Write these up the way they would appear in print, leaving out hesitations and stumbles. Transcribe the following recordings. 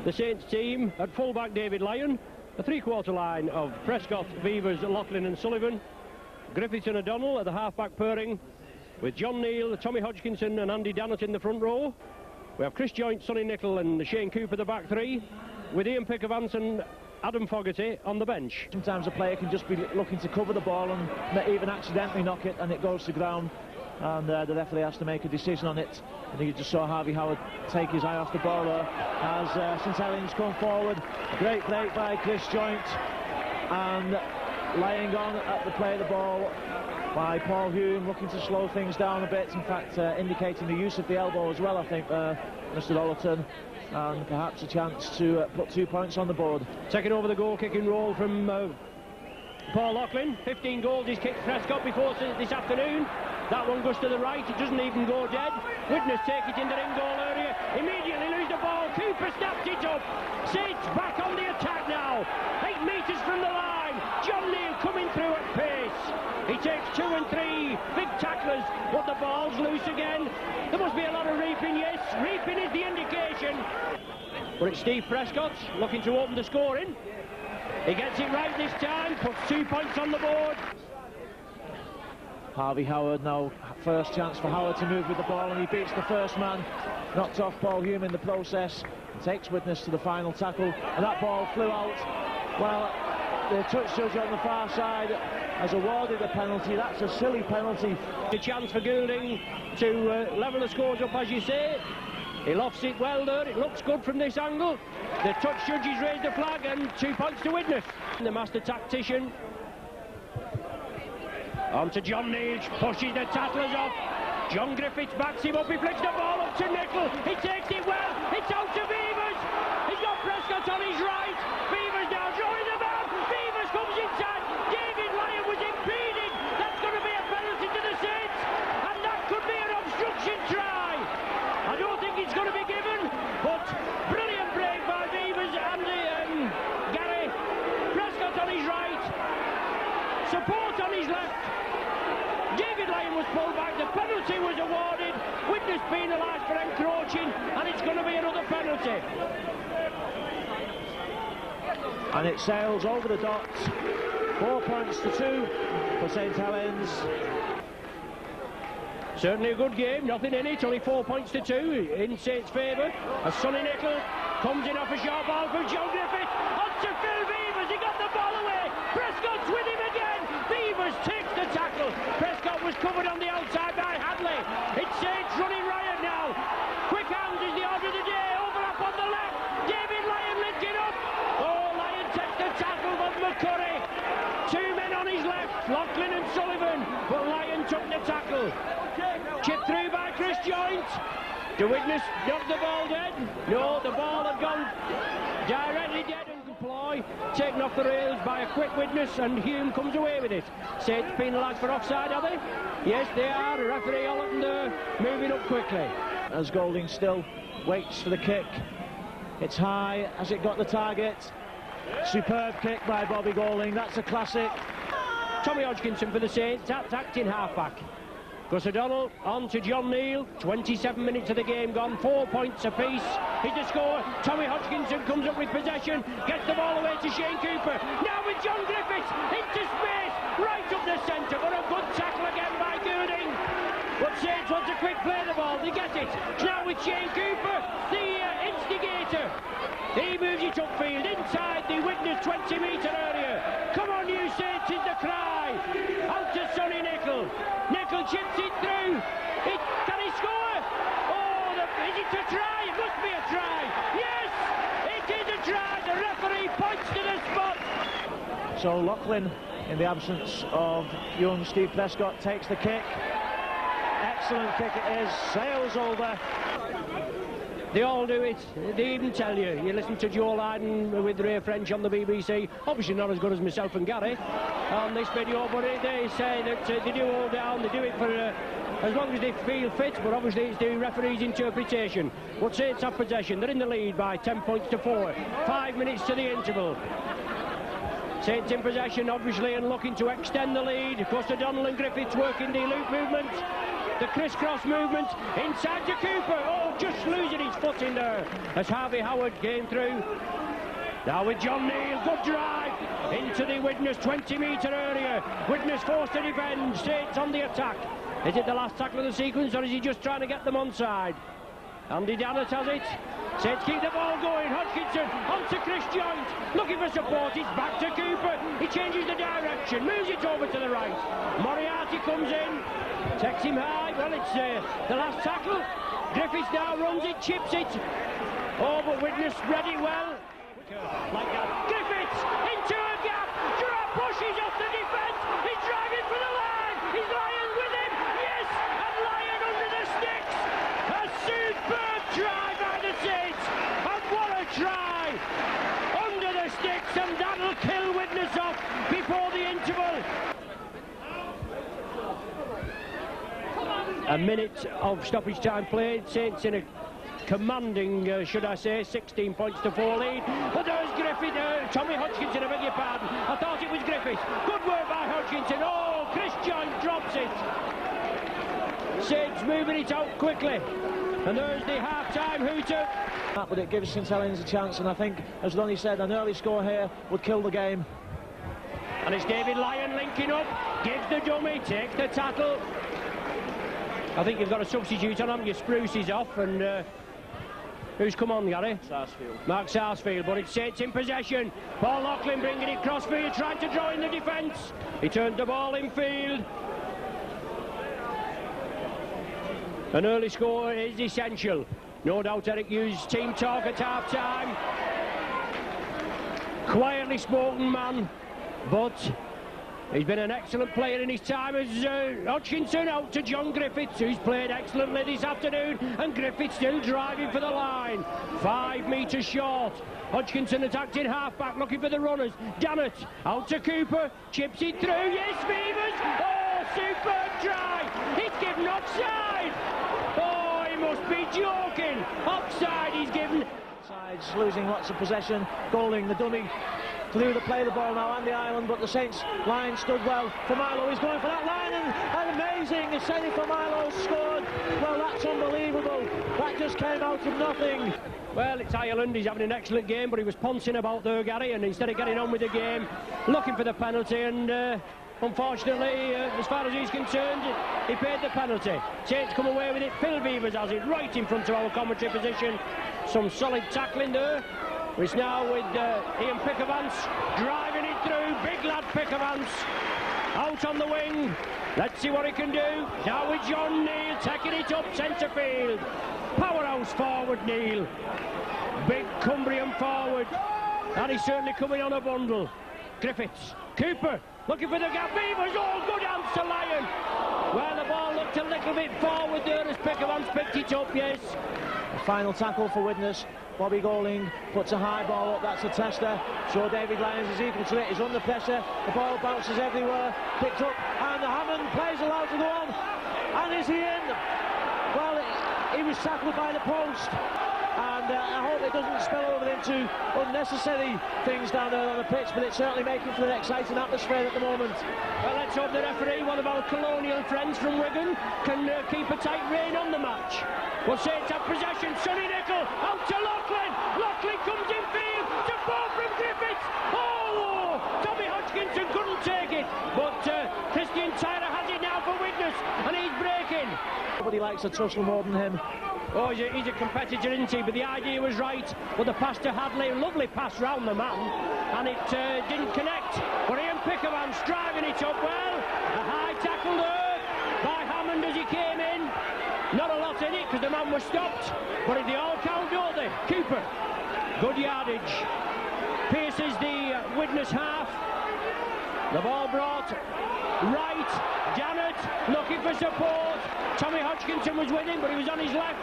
The Saints team at full-back David Lyon, a three-quarter line of Prescott, Beavers, Loughlin and Sullivan, Griffiths and O'Donnell at the half-back pairing, with Jon Neill, Tommy Hodgkinson and Andy Dannett in the front row. We have Chris Joynt, Sonny Nicol and Shane Cooper the back three, with Ian Pick-of-Ants and Adam Fogarty on the bench. Sometimes a player can just be looking to cover the ball and even accidentally knock it and it goes to ground, and the referee has to make a decision on it. I think you just saw Harvey Howard take his eye off the ball there as St Helens come forward. Great break by Chris Joynt, and laying on at the play of the ball by Paul Hume, looking to slow things down a bit, in fact indicating the use of the elbow as well, I think, Mr Ollerton, and perhaps a chance to put 2 points on the board. Taking over the goal kicking role from Paul Loughlin. 15 goals he's kicked Prescott before this afternoon. That one goes to the right, it doesn't even go dead. Widnes take it in the ring goal area, immediately lose the ball, Cooper snaps it up. Saints back on the attack now, 8 metres from the line. Jon Neill coming through at pace. He takes 2 and 3 big tacklers, but the ball's loose again. There must be a lot of reaping, yes, reaping is the indication. But it's Steve Prescott looking to open the scoring. He gets it right this time, puts 2 points on the board. Harvey Howard now, first chance for Howard to move with the ball, and he beats the first man, knocked off Paul Hume in the process, and takes Widnes to the final tackle, and that ball flew out. Well, the touch judge on the far side has awarded a penalty. That's a silly penalty. A chance for Goulding to level the scores up, as you say. He lofts it well there, it looks good from this angle. The touch judges raised the flag, and 2 points to Widnes. The master tactician. On to Jon Neill, pushes the tattlers off. John Griffiths backs him up, he flicks the ball up to Nicol. He takes it well, it's out to Beavers. He's got Prescott on his right. Beavers now drawing the ball. Beavers comes inside. David Lyon was impeded. That's going to be a penalty to the Saints, and that could be an obstruction try. I don't think it's going to be given, but brilliant break by Beavers and Gary. Prescott on his right, support on his left. David Lyon was pulled back, the penalty was awarded. Widnes penalised for encroaching, and it's going to be another penalty. And it sails over the dots. 4 points to 2 for St Helens. Certainly a good game, nothing in it, only 4 points to 2 in Saints' favour. As Sonny Nicol comes in off a sharp ball from John Griffiths. On to Phil Beavers, he got the ball away. Prescott's with him again. Beavers takes the tackle. Prescott was covered on the outside by Hadley. It's Saints running riot now. Quick hands is the order of the day. Overlap on the left. David Lyon lifted up. Oh, Lyon takes the tackle from McCurry. 2 men on his left, Loughlin and Sullivan, but Lyon took the tackle. Chipped through by Chris Joynt. The Widnes knocked the ball dead. No, the ball had gone directly dead, and Ploy taken off the rails by a quick Widnes, and Hume comes away with it. Saints penalised for offside, are they? Yes, they are. The referee Ollerton moving up quickly. As Goulding still waits for the kick. It's high. Has it got the target? Superb kick by Bobbie Goulding. That's a classic. Tommy Hodgkinson for the Saints, tapped in half-back. Gus O'Donnell on to Jon Neill. 27 minutes of the game gone, 4 points apiece. He's the score. Tommy Hodgkinson comes up with possession, gets the ball away to Shane Cooper. Now with John Griffiths into space, right up the centre, but a good tackle again by Goulding. But Saints wants a quick play the ball, they get it. Now with Shane Cooper, the instigator. He moves it upfield, inside the Widnes 20-metre area. Come on, you Saints is the cry. Out to Sonny Nicol. Nicol chips it through. Can he score? Oh, is it a try? It must be a try. Yes, it is a try. The referee points to the spot. So Loughlin, in the absence of young Steve Prescott, takes the kick. Excellent kick it is. Sails over. They all do it. They even tell you. You listen to Joe Lydon with Ray French on the BBC. Obviously not as good as myself and Gary on this video, but they say that they do hold down. They do it for as long as they feel fit, but obviously it's the referee's interpretation. But Saints have possession. They're in the lead by 10 points to 4. 5 minutes to the interval. Saints in possession, obviously, and looking to extend the lead. Of course, O'Donnell and Griffiths working the loop movement. The crisscross movement inside to Cooper. Oh, just losing his foot in there as Harvey Howard came through. Now with Jon Neill, good drive into the Widnes 20-metre area. Widnes forced to defend, Saints on the attack. Is it the last tackle of the sequence, or is he just trying to get them onside? Andy Dannett has it. Saints keep the ball going. Hodgkinson onto Chris Joynt, looking for support. It's back to Cooper. He changes the direction, moves it over to the right. Moriarty comes in, takes him high. Well, it's the last tackle. Griffiths now runs it, chips it. Oh, but Widnes read it well. Like that. Griffiths into a gap. Gerard pushes off the defence. He's driving for the line. He's Lyon with him. Yes, and Lyon under the sticks. A superb try by the Saints. And what a try. Under the sticks, and that'll kill Widnes off before the interval. A minute of stoppage time played. Saints in a commanding, should I say, 16 points to 4 lead. But there's Griffith, Tommy Hodgkinson, I beg your pardon. I thought it was Griffith. Good work by Hodgkinson. Oh, Chris Joynt drops it. Saints moving it out quickly. And there's the half-time hooter. But it gives St Helens a chance, and I think, as Ronnie said, an early score here would kill the game. And it's David Lyon linking up, gives the dummy, takes the tackle. I think you've got a substitute on him. Your Spruce is off, and who's come on, Gary? Sarsfield. Mark Sarsfield, but it's Saints in possession. Paul Loughlin bringing it crossfield, trying to draw in the defence. He turned the ball in field. An early score is essential. No doubt Eric Hughes' team talk at half-time. Quietly spoken man, but he's been an excellent player in his time as Hodgkinson out to John Griffiths, who's played excellently this afternoon, and Griffiths still driving for the line. 5 metres short. Hodgkinson attacked in half-back, looking for the runners. Dannett out to Cooper, chips it through. Yes, Beavers! Oh, superb try! He's given offside! Oh, he must be joking! Offside he's given. Sides losing lots of possession. Goulding, the dummy, to play the ball now, Andy Ireland, but the Saints line stood well for Milo. He's going for that line, and amazing. It's Eddie for Milo scored. Well, that's unbelievable. That just came out of nothing. Well, it's Ireland. He's having an excellent game, but he was pouncing about there, Gary, and instead of getting on with the game, looking for the penalty, and unfortunately, as far as he's concerned, he paid the penalty. Saints come away with it. Phil Beavers has it right in front of our commentary position. Some solid tackling there. It's now with Ian Pickavance driving it through. Big lad Pickavance out on the wing. Let's see what he can do. Now with Jon Neill taking it up centre field. Powerhouse forward, Neill. Big Cumbrian forward. And he's certainly coming on a bundle. Griffiths. Cooper looking for the gap. Beavers. Oh, good answer, Lyon. Well, the ball looked a little bit forward there as Pickavance picked it up, yes. The final tackle for Widnes. Bobbie Goulding puts a high ball up, that's a tester. So David Lyons is equal to it, he's under pressure, the ball bounces everywhere, picked up, and the Hammond plays allowed to go on. And is he in? Well, he was tackled by the post. And I hope it doesn't spill over into unnecessary things down there on the pitch, but it's certainly making for an exciting atmosphere at the moment. Well, let's hope the referee, one of our colonial friends from Wigan, can keep a tight rein on the match. We'll Saints have possession. Sonny Nicol out to Loughlin. Loughlin comes in field. Support from Griffiths. Oh, Tommy Hodgkinson couldn't take it, but Christian Tyler has it now for Widnes, and he's breaking. Nobody likes a tussle more than him. Oh, he's a competitor, isn't he? But the idea was right. But the pass to Hadley, lovely pass round the man, and it didn't connect. But Ian Pickavance driving it up well. A high tackle there by Hammond as he came in. Not a lot in it because the man was stopped. But they all count, don't they? Cooper, good yardage. Pierces the Widnes half. The ball brought right. Dannett looking for support. Tommy Hodgkinson was with him, but he was on his left.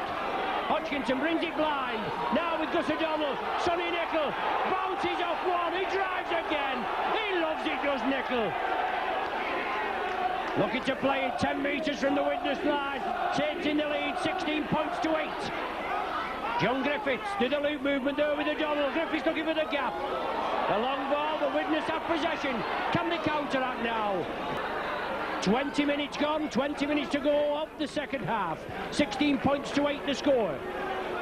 Hodgkinson brings it blind. Now with Gus O'Donnell. Sonny Nicol bounces off one. He drives again. He loves it, does Nicol. Looking to play it 10 metres from the Widnes line. Saints in the lead, 16 points to 8. John Griffiths did a loop movement there with O'Donnell. Griffiths looking for the gap. The long ball, the Widnes have possession. Can they counteract now? 20 minutes gone, 20 minutes to go of the second half. 16 points to 8 the score.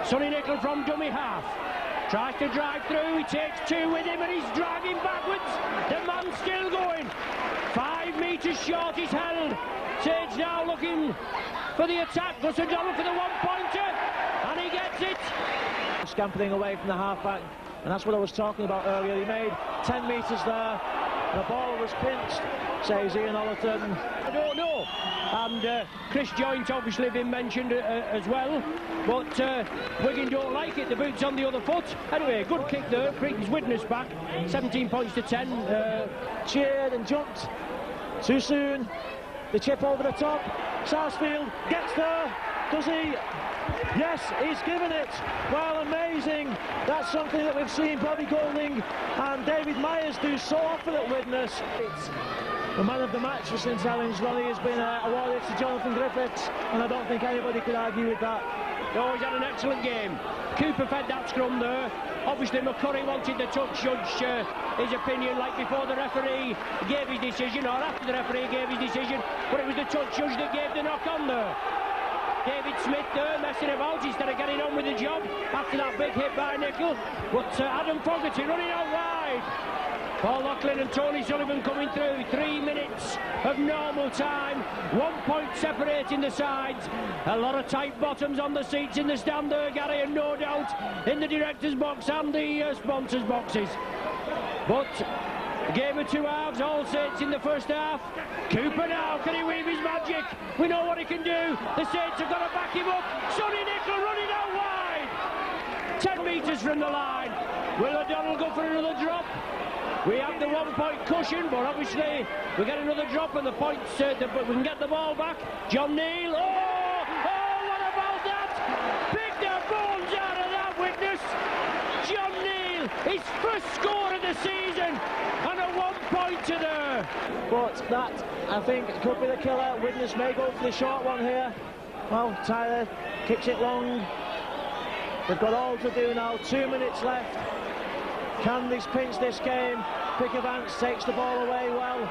Sonny Nicol from dummy half. Tries to drive through, he takes two with him and he's dragging backwards. The man's still going. 5 metres short, he's held. Sage now looking for the attack. Goes to Donald for the one-pointer and he gets it. Scampering away from the half-back, and that's what I was talking about earlier. He made 10 metres there. The ball was pinched, says Ian Ollerton. I don't know. And Chris Joint obviously been mentioned as well, but Wigan don't like it. The boot's on the other foot. Anyway, good kick there. Brings Widnes back. 17 points to 10. Cheered and jumped too soon. The chip over the top. Sarsfield gets there. Does he? Yes, he's given it. Well, amazing. That's something that we've seen Bobbie Goulding and David Myers do so often at Widnes. It's the man of the match for St Helens. Ronnie has been awarded to Jonathan Griffiths, and I don't think anybody could argue with that. Oh, he's had an excellent game. Cooper fed that scrum there. Obviously McCurry wanted the touch judge his opinion, like before the referee gave his decision, or after the referee gave his decision, but it was the touch judge that gave the knock on there. David Smith there messing about instead of getting on with the job after that big hit by Nicol. But Adam Fogarty running out wide. Paul Loughlin and Tony Sullivan coming through. 3 minutes of normal time. 1 point separating the sides. A lot of tight bottoms on the seats in the stand there, Gary, and no doubt in the director's box and the sponsors' boxes. But a game of 2 halves, all Saints in the first half. Cooper now, can he weave his magic? We know what he can do. The Saints have got to back him up. Sonny Nicol running out wide. 10 metres from the line. Will O'Donnell go for another drop? We have the 1 point cushion, but obviously we get another drop and the points, but we can get the ball back. Jon Neill, oh, what about that? Pick the bones out of that, Widnes. Jon Neill, his first score of the season, and a 1 pointer there. But that, I think, could be the killer. Widnes may go for the short one here. Well, Tyler kicks it long. They've got all to do now. 2 minutes left. Can they pinch this game? Picker Vance takes the ball away well.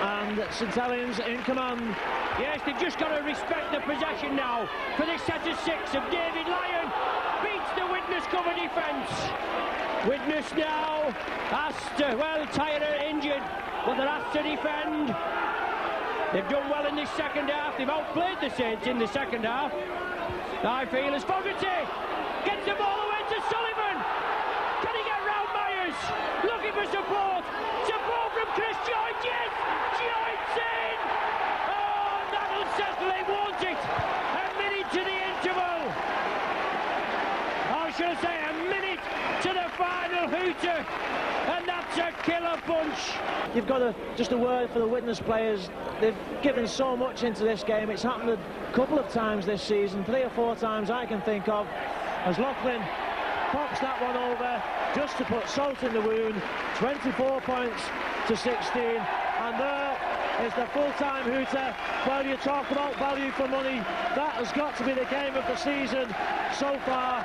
And St Helens in command. Yes, they've just got to respect the possession now for this set of 6 of David Lyon. Beats the Widnes cover defence. Widnes now asked to, well, Tyler injured, but they're asked to defend. They've done well in this second half. They've outplayed the Saints in the second half. I feel as Fogarty gets the ball away to Sullivan. Can he get round Myers? Looking for support. Support from Chris Joint. Yes, Joint's in. Oh, that'll settle it, won't it? A minute to the interval. Or should I say a minute to the final hooter. And that's a killer punch. You've got just a word for the Widnes players. They've given so much into this game. It's happened a couple of times this season, 3 or 4 times I can think of, as Loughlin pops that one over just to put salt in the wound. 24 points to 16, and there is the full-time hooter. Well, you talk about value for money. That has got to be the game of the season so far.